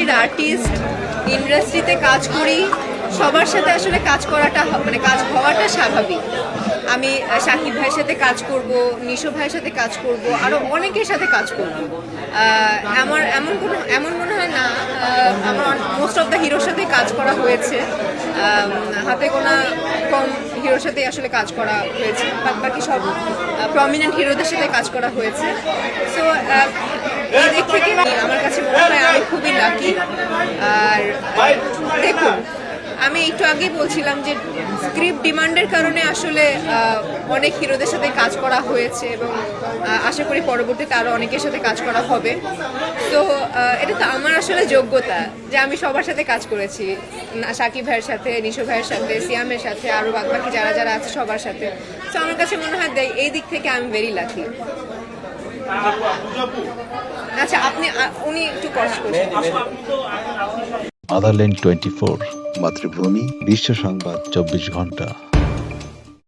ইন্ডাস্ট্রির আর্টিস্ট, ইন্ডাস্ট্রিতে কাজ করি, সবার সাথে আসলে কাজ করাটা মানে কাজ হওয়াটা স্বাভাবিক। আমি শাকিব ভাইয়ের সাথে কাজ করব, নিশো ভাইয়ের সাথে কাজ করব, আরও অনেকের সাথে কাজ করব। আমার এমন মনে হয় না, আমার মোস্ট অফ দ্য হিরোর সাথে কাজ করা হয়েছে, হাতে গোনা কম হিরোর সাথে আসলে কাজ করা হয়েছে, বাকি সব প্রমিনেন্ট হিরোদের সাথে কাজ করা হয়েছে। সো এই দিক থেকে আমার কাছে মনে হয় আমি খুবই লাকি। আর দেখুন, আমি একটু আগেই বলছিলাম যে স্ক্রিপ্ট ডিমান্ডের কারণে আসলে অনেক হিরোদের সাথে কাজ করা হয়েছে এবং আশা করি পরবর্তীতে আরও অনেকের সাথে কাজ করা হবে। তো এটা তো আমার আসলে যোগ্যতা যে আমি সবার সাথে কাজ করেছি, শাকিব ভাইয়ের সাথে, নিশো ভাইয়ের সাথে, সিয়ামের সাথে, আরও বাকি যারা যারা আছে সবার সাথে। তো আমার কাছে মনে হয় এই দিক থেকে আমি ভেরি লাকি। আচ্ছা, উনি একটু কষ্ট করছেন। মাদারল্যান্ড 24 মাতৃভূমি বিশ্ব সংবাদ 24 ঘন্টা।